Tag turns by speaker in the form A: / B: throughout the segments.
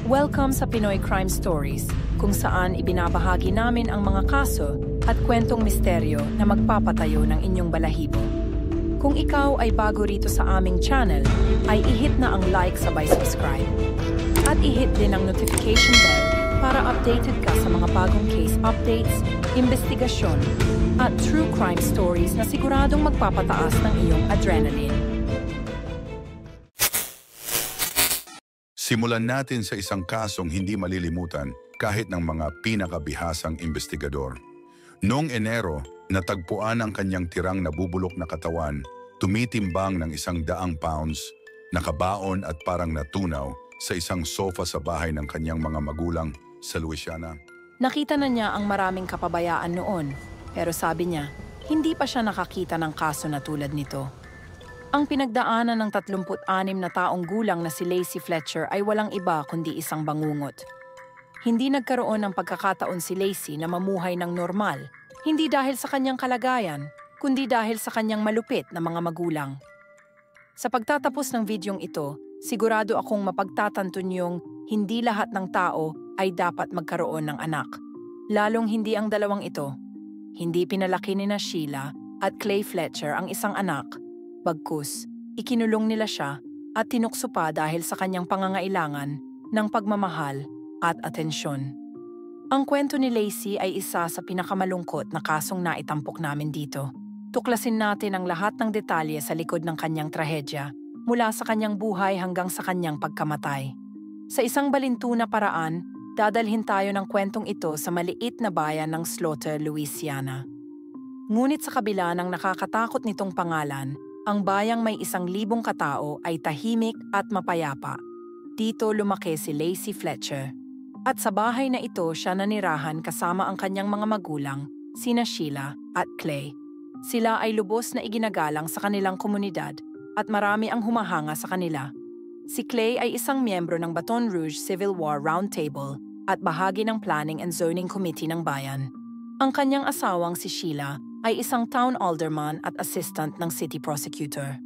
A: Welcome sa Pinoy Crime Stories, kung saan ibinabahagi namin ang mga kaso at kwentong misteryo na magpapatayo ng inyong balahibo. Kung ikaw ay bago rito sa aming channel, ay i-hit na ang like sabay subscribe. At i-hit din ang notification bell para updated ka sa mga bagong case updates, investigasyon, at true crime stories na siguradong magpapataas ng iyong adrenaline.
B: Simulan natin sa isang kasong hindi malilimutan kahit ng mga pinakabihasang investigador. Noong Enero, natagpuan ang kanyang tirang nabubulok na katawan, tumitimbang ng 100 pounds, nakabaon at parang natunaw sa isang sofa sa bahay ng kanyang mga magulang sa Louisiana.
A: Nakita na niya ang maraming kapabayaan noon, pero sabi niya, hindi pa siya nakakita ng kaso na tulad nito. Ang pinagdaanan ng 36 na taong gulang na si Lacey Fletcher ay walang iba kundi isang bangungot. Hindi nagkaroon ng pagkakataon si Lacey na mamuhay ng normal, hindi dahil sa kanyang kalagayan, kundi dahil sa kanyang malupit na mga magulang. Sa pagtatapos ng videong ito, sigurado akong mapagtatanto niyong hindi lahat ng tao ay dapat magkaroon ng anak. Lalong hindi ang dalawang ito. Hindi pinalaki ni Sheila at Clay Fletcher ang isang anak. Bagkus, ikinulong nila siya at tinukso pa dahil sa kanyang pangangailangan ng pagmamahal at atensyon. Ang kwento ni Lacey ay isa sa pinakamalungkot na kasong naitampok namin dito. Tuklasin natin ang lahat ng detalye sa likod ng kanyang trahedya, mula sa kanyang buhay hanggang sa kanyang pagkamatay. Sa isang balintu na paraan, dadalhin tayo ng kwentong ito sa maliit na bayan ng Slaughter, Louisiana. Ngunit sa kabila ng nakakatakot nitong pangalan, ang bayang may 1,000 katao ay tahimik at mapayapa. Dito lumaki si Lacey Fletcher. At sa bahay na ito siya nanirahan kasama ang kanyang mga magulang, sina Sheila at Clay. Sila ay lubos na iginagalang sa kanilang komunidad at marami ang humahanga sa kanila. Si Clay ay isang miyembro ng Baton Rouge Civil War Roundtable at bahagi ng Planning and Zoning Committee ng bayan. Ang kanyang asawang si Sheila ay isang town alderman at assistant ng city prosecutor.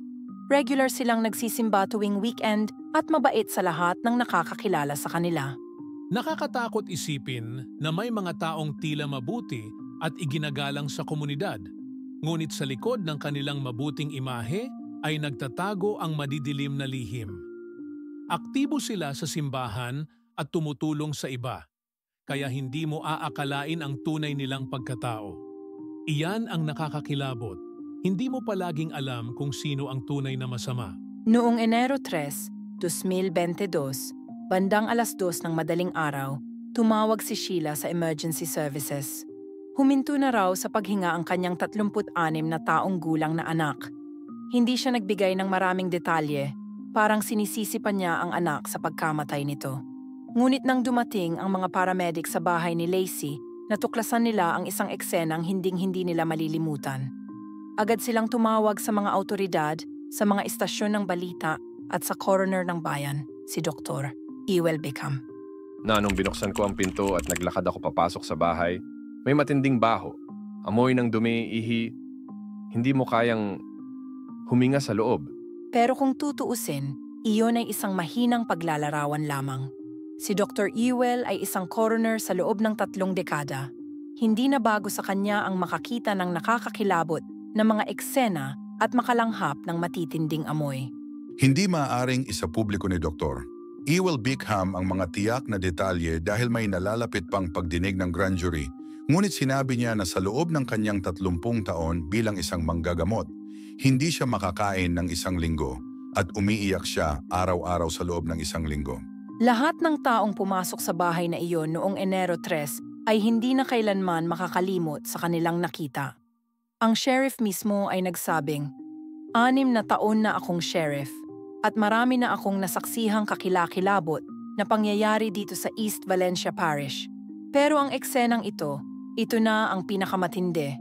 A: Regular silang nagsisimba tuwing weekend at mabait sa lahat ng nakakakilala sa kanila.
C: Nakakatakot isipin na may mga taong tila mabuti at iginagalang sa komunidad, ngunit sa likod ng kanilang mabuting imahe ay nagtatago ang madidilim na lihim. Aktibo sila sa simbahan at tumutulong sa iba, kaya hindi mo aakalain ang tunay nilang pagkatao. Iyan ang nakakakilabot. Hindi mo palaging alam kung sino ang tunay na masama.
A: Noong Enero 3, 2022, bandang 2:00 ng madaling araw, tumawag si Sheila sa emergency services. Huminto na raw sa paghinga ang kanyang 36 na taong gulang na anak. Hindi siya nagbigay ng maraming detalye, parang sinisisi pa niya ang anak sa pagkamatay nito. Ngunit nang dumating ang mga paramedic sa bahay ni Lacey, natuklasan nila ang isang eksenang hinding-hindi nila malilimutan. Agad silang tumawag sa mga awtoridad, sa mga istasyon ng balita at sa coroner ng bayan, si Dr. Ewell Bickham.
D: Nung binuksan ko ang pinto at naglakad ako papasok sa bahay, may matinding baho. Amoy ng dumi, ihi. Hindi mo kayang huminga sa loob.
A: Pero kung tutuusin, iyon ay isang mahinang paglalarawan lamang. Si Dr. Ewell ay isang coroner sa loob ng 3 dekada. Hindi na bago sa kanya ang makakita ng nakakakilabot na mga eksena at makalanghap ng matitinding amoy.
B: Hindi maaaring isapubliko ni Dr. Ewell Bickham ang mga tiyak na detalye dahil may nalalapit pang pagdinig ng grand jury. Ngunit sinabi niya na sa loob ng kanyang 30 taon bilang isang manggagamot, hindi siya makakain ng 1 linggo at umiiyak siya araw-araw sa loob ng 1 linggo.
A: Lahat ng taong pumasok sa bahay na iyon noong Enero 3 ay hindi na kailanman makakalimot sa kanilang nakita. Ang sheriff mismo ay nagsabing, 6 na taon na akong sheriff at marami na akong nasaksihang kakilakilabot na pangyayari dito sa East Valencia Parish. Pero ang eksenang ito na ang pinakamatindi.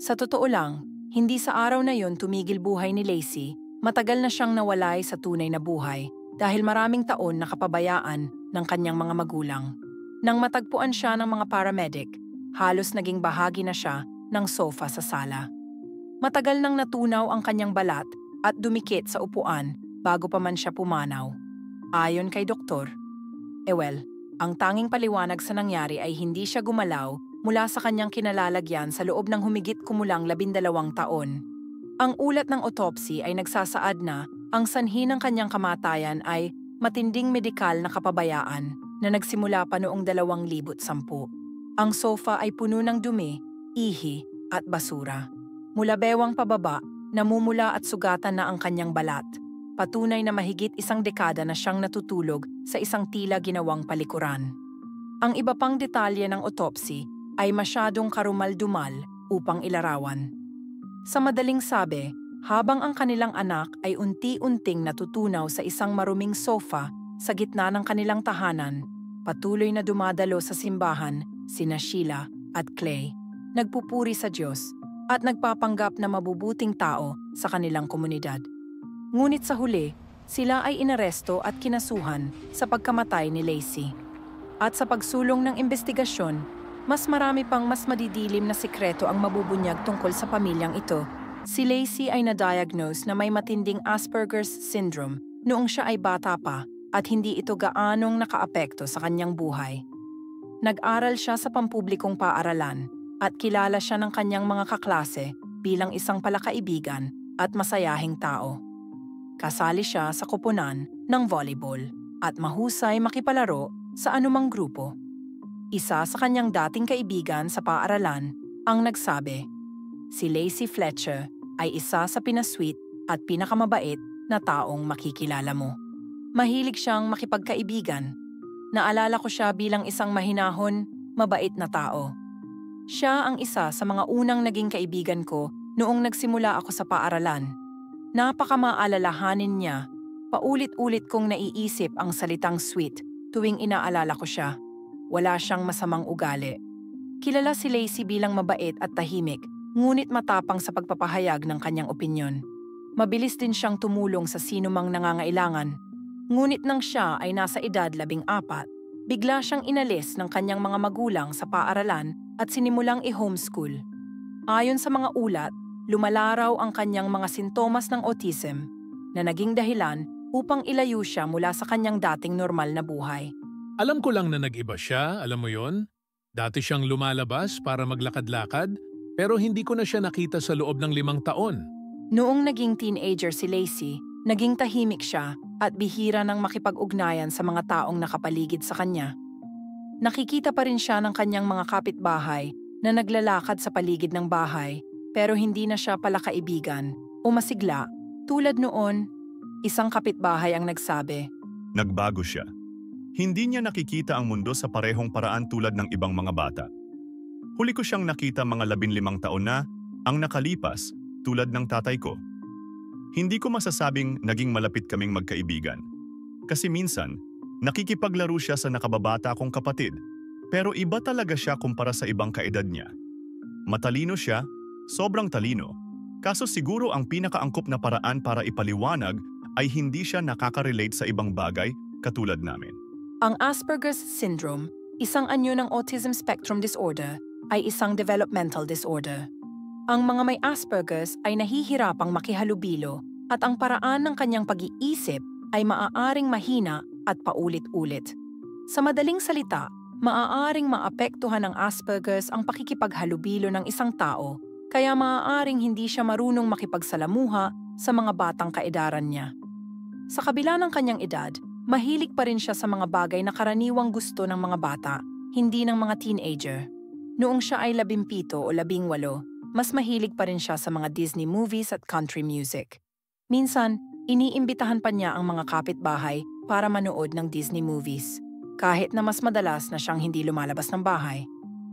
A: Sa totoo lang, hindi sa araw na yon tumigil buhay ni Lacey, matagal na siyang nawalay sa tunay na buhay dahil maraming taon na kapabayaan ng kanyang mga magulang. Nang matagpuan siya ng mga paramedic, halos naging bahagi na siya ng sofa sa sala. Matagal nang natunaw ang kanyang balat at dumikit sa upuan bago pa man siya pumanaw. Ayon kay doktor, Ang tanging paliwanag sa nangyari ay hindi siya gumalaw mula sa kanyang kinalalagyan sa loob ng humigit kumulang 12 taon. Ang ulat ng autopsy ay nagsasaad na ang sanhi ng kanyang kamatayan ay matinding medikal na kapabayaan na nagsimula pa noong 2010. Ang sofa ay puno ng dumi, ihi at basura. Mula bewang pababa, namumula at sugatan na ang kanyang balat. Patunay na mahigit 1 dekada na siyang natutulog sa isang tila ginawang palikuran. Ang iba pang detalye ng autopsy ay masyadong karumal-dumal upang ilarawan. Sa madaling sabi, habang ang kanilang anak ay unti-unting natutunaw sa isang maruming sofa sa gitna ng kanilang tahanan, patuloy na dumadalo sa simbahan sina Sheila at Clay, nagpupuri sa Diyos at nagpapanggap na mabubuting tao sa kanilang komunidad. Ngunit sa huli, sila ay inaresto at kinasuhan sa pagkamatay ni Lacey. At sa pagsulong ng investigasyon, mas marami pang mas madidilim na sikreto ang mabubunyag tungkol sa pamilyang ito. Si Lacey ay na-diagnose na may matinding Asperger's syndrome noong siya ay bata pa at hindi ito gaanong nakaapekto sa kanyang buhay. Nag-aral siya sa pampublikong paaralan at kilala siya ng kanyang mga kaklase bilang isang palakaibigan at masayahing tao. Kasali siya sa koponan ng volleyball at mahusay makipalaro sa anumang grupo. Isa sa kanyang dating kaibigan sa paaralan ang nagsabi, si Lacey Fletcher ay isa sa pinasweet at pinakamabait na taong makikilala mo. Mahilig siyang makipagkaibigan. Naalala ko siya bilang isang mahinahon, mabait na tao. Siya ang isa sa mga unang naging kaibigan ko noong nagsimula ako sa paaralan. Napakamaalalahanin niya, paulit-ulit kong naiisip ang salitang sweet tuwing inaalala ko siya. Wala siyang masamang ugali. Kilala si Lacey bilang mabait at tahimik, ngunit matapang sa pagpapahayag ng kanyang opinyon. Mabilis din siyang tumulong sa sinumang nangangailangan. Ngunit nang siya ay nasa edad 14, bigla siyang inalis ng kanyang mga magulang sa paaralan at sinimulang i-homeschool. Ayon sa mga ulat, lumalaraw ang kanyang mga sintomas ng autism na naging dahilan upang ilayo siya mula sa kanyang dating normal na buhay.
C: Alam ko lang na nag-iba siya, alam mo yon? Dati siyang lumalabas para maglakad-lakad, pero hindi ko na siya nakita sa loob ng 5 taon.
A: Noong naging teenager si Lacey, naging tahimik siya at bihira ng makipag-ugnayan sa mga taong nakapaligid sa kanya. Nakikita pa rin siya ng kanyang mga kapitbahay na naglalakad sa paligid ng bahay, pero hindi na siya pala kaibigan o masigla. Tulad noon, isang kapitbahay ang nagsabi,
E: Nagbago siya. Hindi niya nakikita ang mundo sa parehong paraan tulad ng ibang mga bata. Huli ko siyang nakita mga 15 taon na ang nakalipas tulad ng tatay ko. Hindi ko masasabing naging malapit kaming magkaibigan. Kasi minsan, nakikipaglaro siya sa nakababata kong kapatid, pero iba talaga siya kumpara sa ibang kaedad niya. Matalino siya, sobrang talino. Kaso siguro ang pinakaangkop na paraan para ipaliwanag ay hindi siya nakaka-relate sa ibang bagay katulad namin.
A: Ang Asperger's syndrome, isang anyo ng autism spectrum disorder, ay isang developmental disorder. Ang mga may Asperger's ay nahihirapang makihalubilo at ang paraan ng kanyang pag-iisip ay maaaring mahina at paulit-ulit. Sa madaling salita, maaaring maapektuhan ng Asperger's ang pakikipaghalubilo ng isang tao, kaya maaaring hindi siya marunong makipagsalamuha sa mga batang kaedaran niya. Sa kabila ng kanyang edad, mahilig pa rin siya sa mga bagay na karaniwang gusto ng mga bata, hindi ng mga teenager. Noong siya ay 17 o 18, mas mahilig pa rin siya sa mga Disney movies at country music. Minsan, iniimbitahan pa niya ang mga kapitbahay para manood ng Disney movies, kahit na mas madalas na siyang hindi lumalabas ng bahay.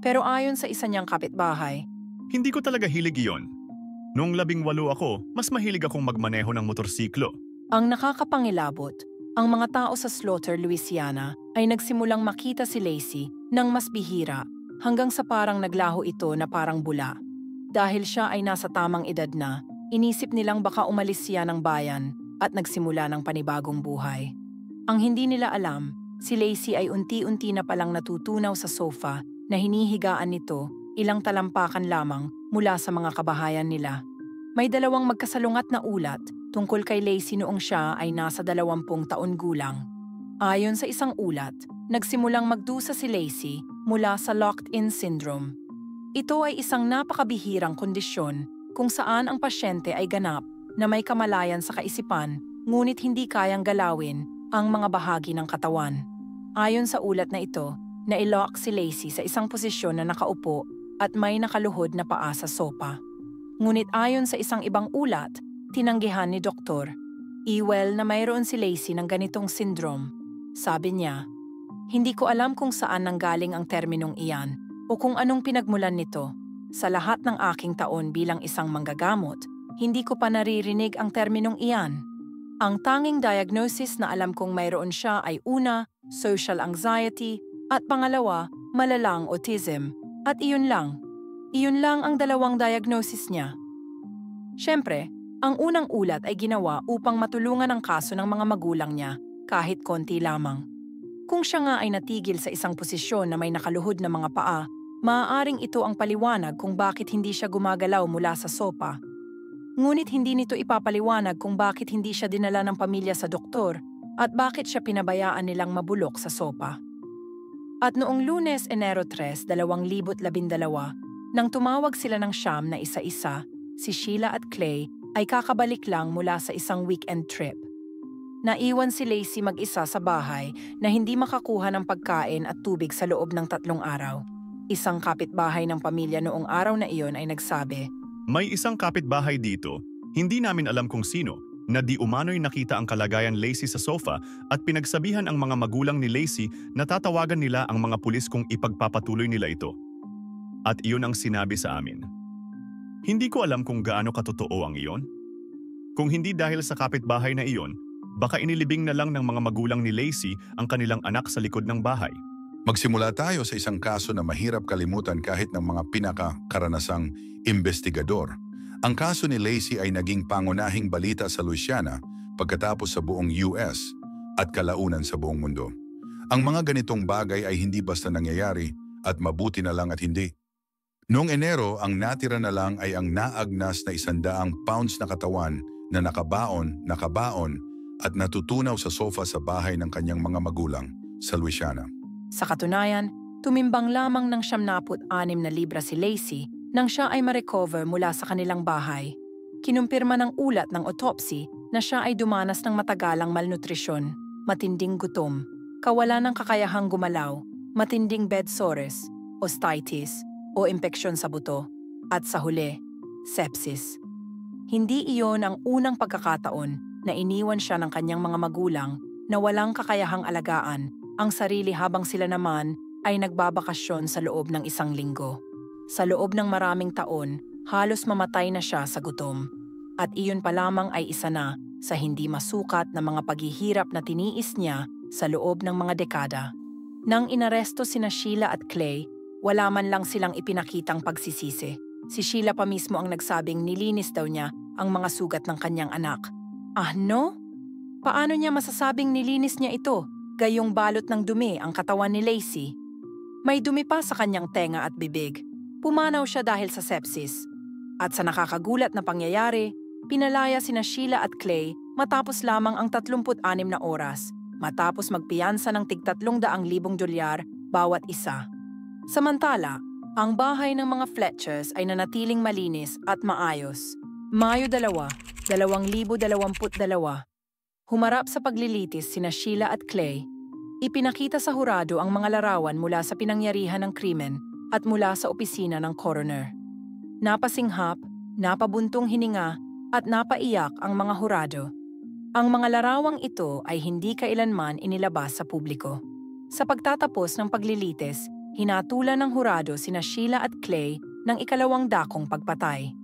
A: Pero ayon sa isa niyang kapitbahay,
E: Hindi ko talaga hilig iyon. Noong 18 ako, mas mahilig akong magmaneho ng motorsiklo.
A: ang nakakapangilabot, ang mga tao sa Slaughter, Louisiana ay nagsimulang makita si Lacey nang mas bihira hanggang sa parang naglaho ito na parang bula. Dahil siya ay nasa tamang edad na, inisip nilang baka umalis siya ng bayan at nagsimula ng panibagong buhay. Ang hindi nila alam, si Lacey ay unti-unti na palang natutunaw sa sofa na hinihigaan nito ilang talampakan lamang mula sa mga kabahayan nila. May 2 magkasalungat na ulat tungkol kay Lacey noong siya ay nasa 20 taon gulang. Ayon sa isang ulat, nagsimulang magdusa si Lacey mula sa locked-in syndrome. Ito ay isang napakabihirang kondisyon kung saan ang pasyente ay ganap na may kamalayan sa kaisipan ngunit hindi kayang galawin ang mga bahagi ng katawan. Ayon sa ulat na ito, nailock si Lacey sa isang posisyon na nakaupo at may nakaluhod na paa sa sopa. Ngunit ayon sa isang ibang ulat, tinanggihan ni Doktor Ewell na mayroon si Lacey ng ganitong syndrome. Sabi niya, "Hindi ko alam kung saan nanggaling ang terminong iyan o kung anong pinagmulan nito. Sa lahat ng aking taon bilang isang manggagamot, hindi ko pa naririnig ang terminong iyan. Ang tanging diagnosis na alam kong mayroon siya ay una, social anxiety, at pangalawa, malalang autism. At iyon lang. Iyon lang ang dalawang diagnosis niya." Siyempre, ang unang ulat ay ginawa upang matulungan ang kaso ng mga magulang niya kahit konti lamang. Kung siya nga ay natigil sa isang posisyon na may nakaluhod na mga paa, maaaring ito ang paliwanag kung bakit hindi siya gumagalaw mula sa sopa. Ngunit hindi nito ipapaliwanag kung bakit hindi siya dinala ng pamilya sa doktor at bakit siya pinabayaan nilang mabulok sa sopa. At noong Lunes, Enero 3, 2012, nang tumawag sila ng siyam na isa-isa, si Sheila at Clay ay kakabalik lang mula sa isang weekend trip. Naiwan si Lacey mag-isa sa bahay na hindi makakuha ng pagkain at tubig sa loob ng 3 araw. Isang kapitbahay ng pamilya noong araw na iyon ay nagsabi,
E: May isang kapitbahay dito, hindi namin alam kung sino, na di umano'y nakita ang kalagayan Lacey sa sofa at pinagsabihan ang mga magulang ni Lacey na tatawagan nila ang mga pulis kung ipagpapatuloy nila ito. At iyon ang sinabi sa amin. Hindi ko alam kung gaano katotoo ang iyon. Kung hindi dahil sa kapitbahay na iyon, baka inilibing na lang ng mga magulang ni Lacey ang kanilang anak sa likod ng bahay.
B: Magsimula tayo sa isang kaso na mahirap kalimutan kahit ng mga pinakakaranasang investigador. Ang kaso ni Lacey ay naging pangunahing balita sa Louisiana pagkatapos sa buong US at kalaunan sa buong mundo. Ang mga ganitong bagay ay hindi basta nangyayari at mabuti na lang at hindi. Noong Enero, ang natira na lang ay ang naagnas na 100 pounds na katawan na nakabaon at natutunaw sa sofa sa bahay ng kanyang mga magulang sa Louisiana.
A: Sa katunayan, tumimbang lamang ng 76 na libra si Lacey nang siya ay ma-recover mula sa kanilang bahay. Kinumpirma ng ulat ng autopsy na siya ay dumanas ng matagalang malnutrisyon, matinding gutom, kawalan ng kakayahang gumalaw, matinding bed sores, osteitis, o impeksyon sa buto, at sa huli, sepsis. Hindi iyon ang unang pagkakataon na iniwan siya ng kanyang mga magulang na walang kakayahang alagaan ang sarili habang sila naman ay nagbabakasyon sa loob ng 1 linggo. Sa loob ng maraming taon, halos mamatay na siya sa gutom. At iyon pa lamang ay isa na sa hindi masukat na mga paghihirap na tiniis niya sa loob ng mga dekada. Nang inaresto sina Sheila at Clay, wala man lang silang ipinakitang pagsisisi. Si Sheila pa mismo ang nagsabing nilinis daw niya ang mga sugat ng kanyang anak. No? Paano niya masasabing nilinis niya ito? Gayong balot ng dumi ang katawan ni Lacey. May dumi pa sa kanyang tenga at bibig. Pumanaw siya dahil sa sepsis. At sa nakakagulat na pangyayari, pinalaya sina Sheila at Clay matapos lamang ang 36 na oras, matapos magpiyansa ng tig $300,000 bawat isa. Samantala, ang bahay ng mga Fletchers ay nanatiling malinis at maayos. Mayo 2, 2022. Humarap sa paglilitis sina Sheila at Clay. Ipinakita sa hurado ang mga larawan mula sa pinangyarihan ng krimen at mula sa opisina ng coroner. Napasinghap, napabuntong hininga at napaiyak ang mga hurado. Ang mga larawang ito ay hindi kailanman inilabas sa publiko. Sa pagtatapos ng paglilitis, hinatulan ng hurado sina Sheila at Clay ng 2 dakong pagpatay.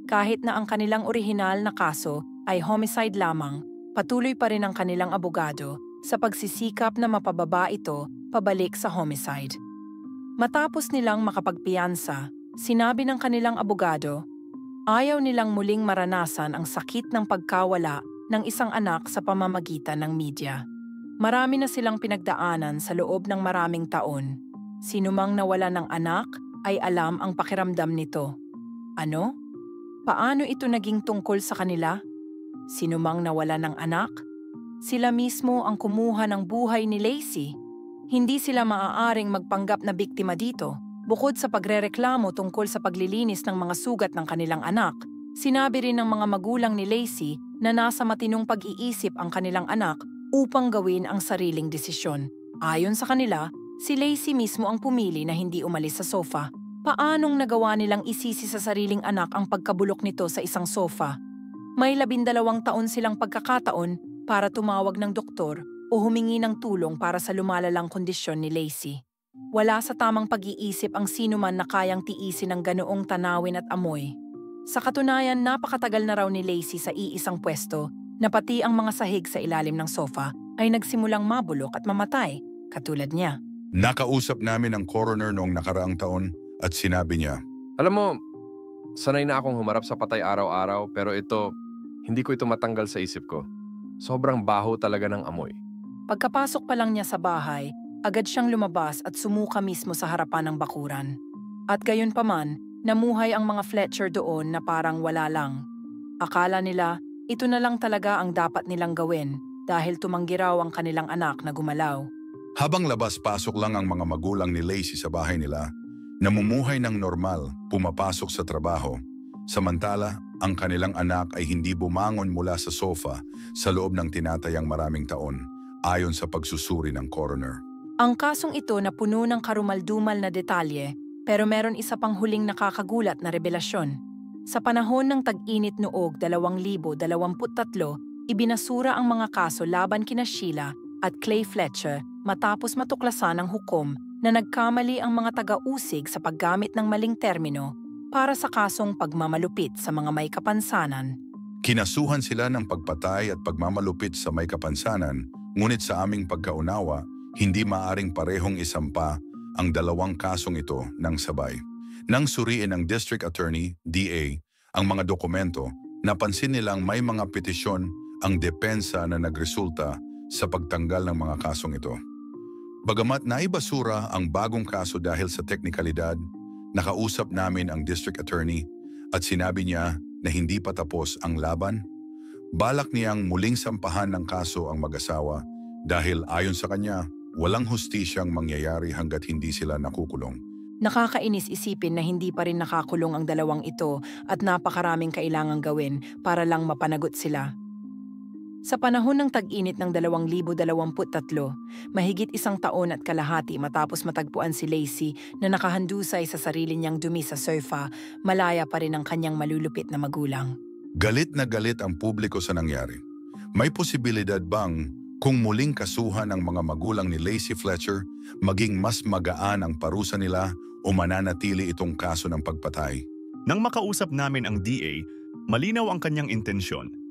A: Kahit na ang kanilang orihinal na kaso ay homicide lamang, patuloy pa rin ang kanilang abogado sa pagsisikap na mapababa ito pabalik sa homicide. Matapos nilang makapagpiyansa, sinabi ng kanilang abogado, ayaw nilang muling maranasan ang sakit ng pagkawala ng isang anak sa pamamagitan ng media. Marami na silang pinagdaanan sa loob ng maraming taon. Sinumang nawala ng anak ay alam ang pakiramdam nito. Ano? Paano ito naging tungkol sa kanila? Sinumang nawala ng anak? Sila mismo ang kumuha ng buhay ni Lacey. Hindi sila maaaring magpanggap na biktima dito. Bukod sa pagrereklamo tungkol sa paglilinis ng mga sugat ng kanilang anak, sinabi rin ng mga magulang ni Lacey na nasa matinong pag-iisip ang kanilang anak upang gawin ang sariling desisyon. Ayon sa kanila, si Lacey mismo ang pumili na hindi umalis sa sofa. Paanong nagawa nilang isisi sa sariling anak ang pagkabulok nito sa isang sofa? May 12 taon silang pagkakataon para tumawag ng doktor o humingi ng tulong para sa lumalalang kondisyon ni Lacey. Wala sa tamang pag-iisip ang sino man na kayang tiisin ng ganoong tanawin at amoy. Sa katunayan, napakatagal na raw ni Lacey sa iisang pwesto na pati ang mga sahig sa ilalim ng sofa ay nagsimulang mabulok at mamatay, katulad niya.
B: Nakausap namin ang coroner noong nakaraang taon at sinabi niya,
D: Alam mo, sanay na akong humarap sa patay araw-araw pero hindi ko ito matanggal sa isip ko. Sobrang baho talaga ng amoy.
A: Pagkapasok pa lang niya sa bahay, agad siyang lumabas at sumuka mismo sa harapan ng bakuran. At gayon pa man, namuhay ang mga Fletcher doon na parang wala lang. Akala nila, ito na lang talaga ang dapat nilang gawin dahil tumanggi raw ang kanilang anak na gumalaw.
B: habang labas-pasok lang ang mga magulang ni Lacey sa bahay nila, namumuhay ng normal, pumapasok sa trabaho. Samantala, ang kanilang anak ay hindi bumangon mula sa sofa sa loob ng tinatayang maraming taon, ayon sa pagsusuri ng coroner.
A: Ang kasong ito na puno ng karumaldumal na detalye, pero meron isa pang huling nakakagulat na revelasyon. Sa panahon ng tag-init noong 2023, ibinasura ang mga kaso laban kina Sheila at Clay Fletcher matapos matuklasan ng hukom na nagkamali ang mga taga-usig sa paggamit ng maling termino para sa kasong pagmamalupit sa mga may kapansanan.
B: Kinasuhan sila ng pagpatay at pagmamalupit sa may kapansanan, ngunit sa aming pagkaunawa, hindi maaring parehong isampa ang dalawang kasong ito ng sabay. Nang suriin ng District Attorney, DA, ang mga dokumento, napansin nilang may mga petisyon ang depensa na nagresulta sa pagtanggal ng mga kasong ito. Bagamat naibasura ang bagong kaso dahil sa teknikalidad, nakausap namin ang District Attorney at sinabi niya na hindi pa tapos ang laban. Balak niyang muling sampahan ng kaso ang mag-asawa dahil ayon sa kanya, walang hustisyang mangyayari hanggat hindi sila nakukulong.
A: Nakakainis isipin na hindi pa rin nakakulong ang dalawang ito at napakaraming kailangang gawin para lang mapanagot sila. Sa panahon ng tag-init ng 2023, mahigit 1 taon at kalahati matapos matagpuan si Lacey na nakahandusay sa sarili niyang dumi sa sofa, malaya pa rin ang kanyang malulupit na magulang.
B: Galit na galit ang publiko sa nangyari. May posibilidad bang kung muling kasuhan ang mga magulang ni Lacey Fletcher, maging mas magaan ang parusa nila o mananatili itong kaso ng pagpatay?
E: Nang makausap namin ang DA, malinaw ang kanyang intensyon.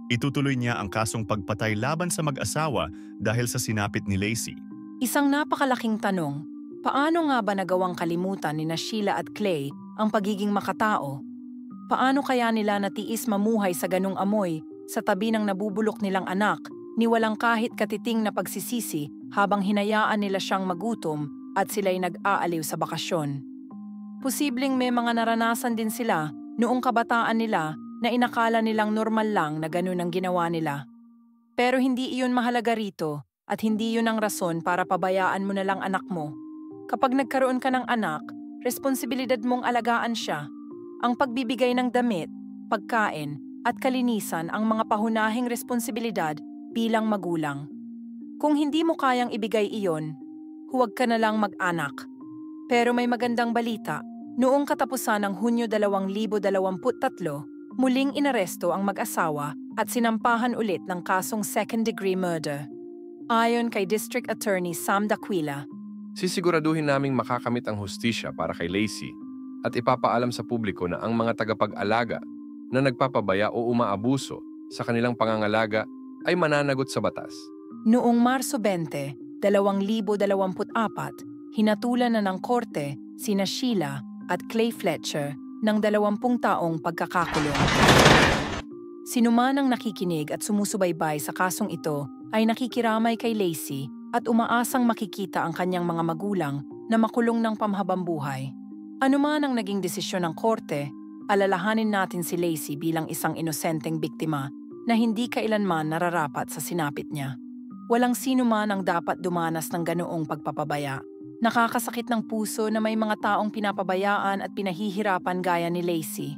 E: Itutuloy niya ang kasong pagpatay laban sa mag-asawa dahil sa sinapit ni Lacey.
A: Isang napakalaking tanong, paano nga ba nagawang kalimutan ni Sheila at Clay ang pagiging makatao? Paano kaya nila natiis mamuhay sa ganung amoy sa tabi ng nabubulok nilang anak ni walang kahit katiting na pagsisisi habang hinayaan nila siyang magutom at sila'y nag-aaliw sa bakasyon? Posibleng may mga naranasan din sila noong kabataan nila na inakala nilang normal lang na ganun ang ginawa nila. Pero hindi iyon mahalaga rito at hindi yun ang rason para pabayaan mo na lang anak mo. Kapag nagkaroon ka ng anak, responsibilidad mong alagaan siya. Ang pagbibigay ng damit, pagkain at kalinisan ang mga pahunahing responsibilidad bilang magulang. Kung hindi mo kayang ibigay iyon, huwag ka na lang mag-anak. Pero may magandang balita. Noong katapusan ng Hunyo 2023, muling inaresto ang mag-asawa at sinampahan ulit ng kasong second-degree murder. Ayon kay District Attorney Sam Daquila,
D: Sisiguraduhin naming makakamit ang hustisya para kay Lacey at ipapaalam sa publiko na ang mga tagapag-alaga na nagpapabaya o umaabuso sa kanilang pangangalaga ay mananagot sa batas.
A: noong Marso 20, 2024, hinatulan na ng korte sina Sheila at Clay Fletcher ng 20 taong pagkakakulong. Sinuman ang nakikinig at sumusubaybay sa kasong ito ay nakikiramay kay Lacey at umaasang makikita ang kanyang mga magulang na makulong ng pamhabang buhay. Anuman ang naging desisyon ng korte, alalahanin natin si Lacey bilang isang inosenteng biktima na hindi kailanman nararapat sa sinapit niya. Walang sino man ang dapat dumanas ng ganoong pagpapabaya. Nakakasakit ng puso na may mga taong pinapabayaan at pinahihirapan gaya ni Lacey.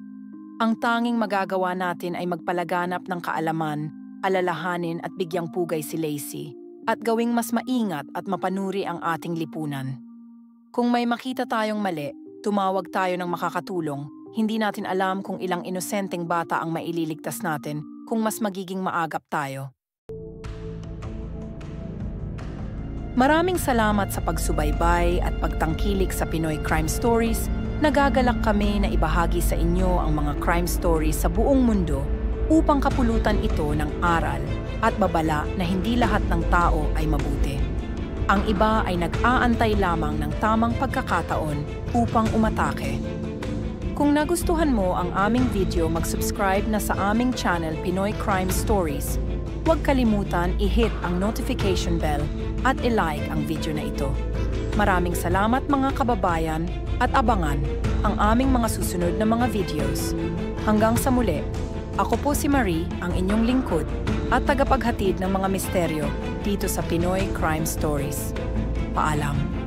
A: Ang tanging magagawa natin ay magpalaganap ng kaalaman, alalahanin at bigyang pugay si Lacey, at gawing mas maingat at mapanuri ang ating lipunan. Kung may makita tayong mali, tumawag tayo ng makakatulong. Hindi natin alam kung ilang inosenteng bata ang maililigtas natin kung mas magiging maagap tayo. Maraming salamat sa pagsubaybay at pagtangkilik sa Pinoy Crime Stories. Nagagalak kami na ibahagi sa inyo ang mga crime stories sa buong mundo upang kapulutan ito ng aral at babala na hindi lahat ng tao ay mabuti. Ang iba ay nag-aantay lamang ng tamang pagkakataon upang umatake. Kung nagustuhan mo ang aming video, mag-subscribe na sa aming channel Pinoy Crime Stories. Huwag kalimutan i-hit ang notification bell at i-like ang video na ito. Maraming salamat mga kababayan at abangan ang aming mga susunod na mga videos. Hanggang sa muli, ako po si Marie, ang inyong lingkod at tagapaghatid ng mga misteryo dito sa Pinoy Crime Stories. Paalam.